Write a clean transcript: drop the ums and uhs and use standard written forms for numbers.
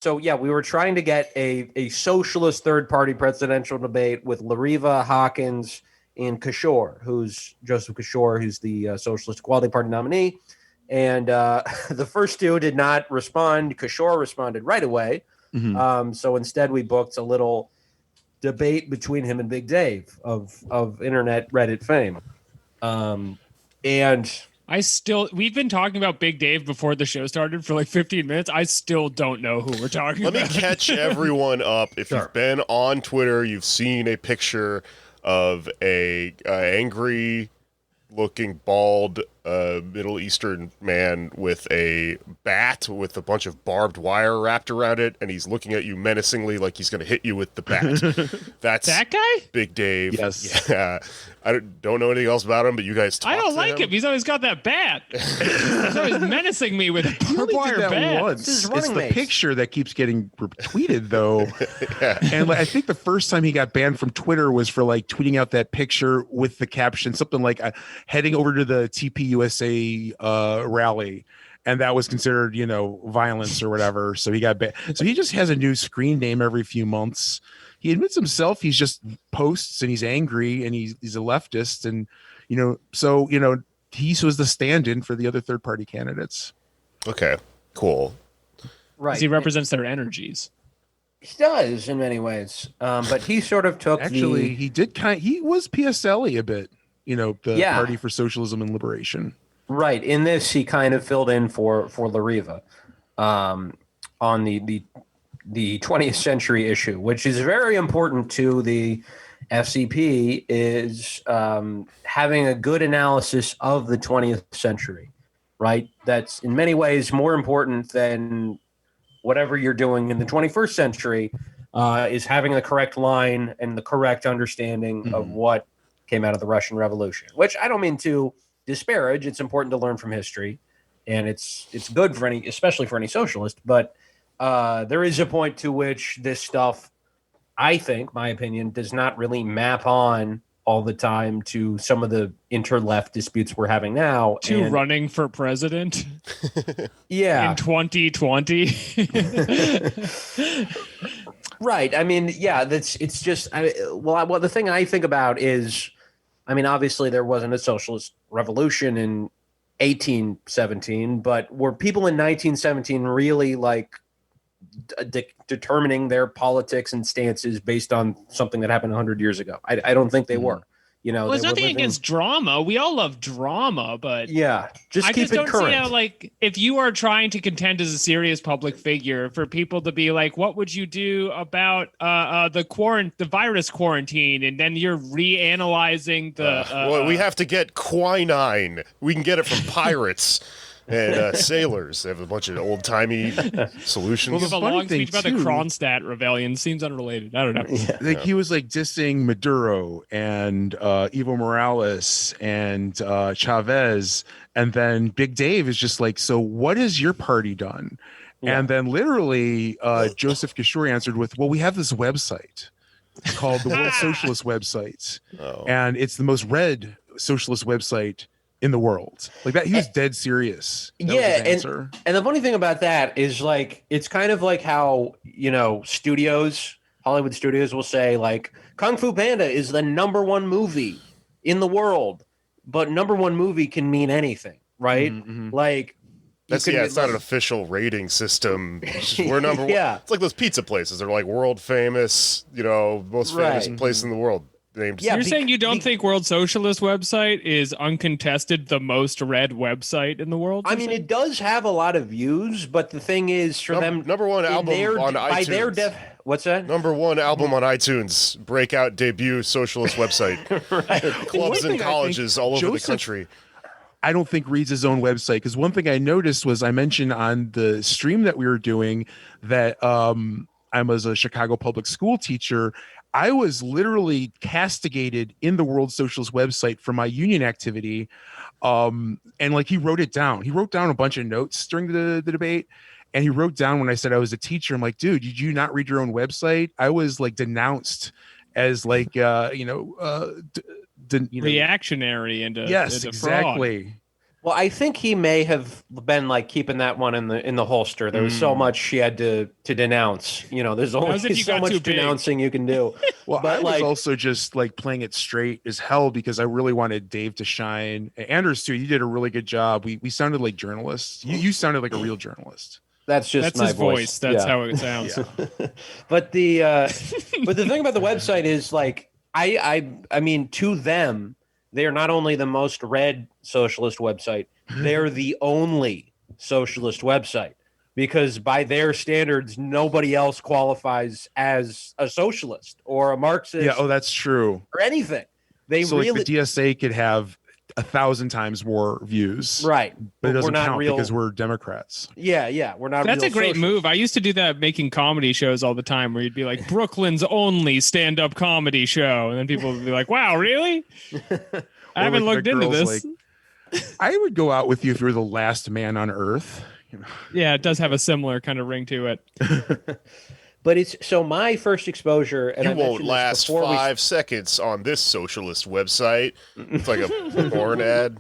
So yeah, we were trying to get a socialist third party presidential debate with Lariva, Hawkins, and Kishore, who's Joseph Kishore, who's the Socialist Equality Party nominee. And the first two did not respond. Kishore responded right away. So instead, we booked a little debate between him and Big Dave of internet Reddit fame. And we've been talking about Big Dave before the show started for like 15 minutes. I still don't know who we're talking about. Let me catch everyone up. If you've been on Twitter, you've seen a picture of a angry looking bald Middle Eastern man with a bat with a bunch of barbed wire wrapped around it, and he's looking at you menacingly like he's going to hit you with the bat. That's that guy? Big Dave. Yes. Yeah. I don't know anything else about him, but you guys talk I don't to like him. He's always got that bat. He's always menacing me with a barbed wire bat. Once. It's the picture that keeps getting retweeted, though. Yeah. And I think the first time he got banned from Twitter was for like tweeting out that picture with the caption, something like heading over to the TPUSA rally. And that was considered, violence or whatever. So he got banned. So he just has a new screen name every few months. He admits himself he's just posts and he's angry and he's a leftist. And, he was the stand-in for the other third-party candidates. Okay, cool. Right. He represents their energies. He does in many ways. But he sort of took he was PSL-y a bit, the Party for Socialism and Liberation. Right. In this, he kind of filled in for Lariva on the 20th century issue, which is very important to the FCP, is having a good analysis of the 20th century, right? That's in many ways more important than whatever you're doing in the 21st century, is having the correct line and the correct understanding of what came out of the Russian Revolution, which I don't mean to disparage. It's important to learn from history, and it's good for especially for any socialist, but there is a point to which this stuff, I think, my opinion, does not really map on all the time to some of the inter-left disputes we're having now. Running for president? Yeah. In 2020? Right. I mean, yeah, it's just, the thing I think about is, obviously there wasn't a socialist revolution in 1817, but were people in 1917 really determining their politics and stances based on something that happened 100 years ago? I don't think they were. There's nothing against drama. We all love drama, but keep it current. See if you are trying to contend as a serious public figure, for people to be like, what would you do about the virus quarantine, and then you're reanalyzing the. We have to get quinine. We can get it from pirates. And sailors. They have a bunch of old-timey solutions. We'll give a long speech about the Kronstadt Rebellion. Seems unrelated. I don't know. Yeah. He was dissing Maduro and Evo Morales and Chavez. And then Big Dave is just like, so what has your party done? Yeah. And then literally Joseph Kishore answered with, well, we have this website called the World Socialist Website. Oh. And it's the most read socialist website in the world. Like that, he was dead serious. That was his answer. And the funny thing about that is it's kind of like how, Hollywood studios will say Kung Fu Panda is the #1 movie in the world, but #1 movie can mean anything, right? Mm-hmm. It's not an official rating system. We're number one. Yeah. It's like those pizza places. They're world famous, most famous place in the world. You're saying you don't think World Socialist website is uncontested the most read website in the world? It does have a lot of views, but the thing is, for them, #1 album on iTunes. What's that? #1 album on iTunes, breakout debut socialist website. Right. Clubs and colleges all over the country. I don't think reads his own website, because one thing I noticed was I mentioned on the stream that we were doing that I was a Chicago public school teacher. I was literally castigated in the World Socialist website for my union activity. And he wrote it down. He wrote down a bunch of notes during the debate. And he wrote down when I said I was a teacher, I'm like, dude, did you not read your own website? I was denounced as reactionary and yes, exactly. Well, I think he may have been like keeping that one in the holster. There was so much she had to denounce. You know, there's only was if you so got too much big. denouncing you can do. Well, But I was like, also just like playing it straight as hell because I really wanted Dave to shine. Anders too. You did a really good job. We sounded like journalists. You sounded like a real journalist. that's just That's my his voice. That's how it sounds. Yeah. But the thing about the website is like I mean, to them, they're not only the most read socialist website, they're the only socialist website, because by their standards nobody else qualifies as a socialist or a Marxist. Yeah. Oh, that's true. Or anything. They So really like the DSA could have 1,000 times more views, right, but it doesn't we're not count real because we're Democrats. yeah, we're not. That's real a great socialists. move. I used to do that making comedy shows all the time where you'd be like, Brooklyn's only stand-up comedy show. And then people would be like, wow, really? I haven't like looked the into girls, this. I would go out with you if you were the last man on Earth. You know? Yeah, it does have a similar kind of ring to it. But it's so my first exposure, and You I won't mentioned this last before 5 seconds on this socialist website. It's like a porn ad.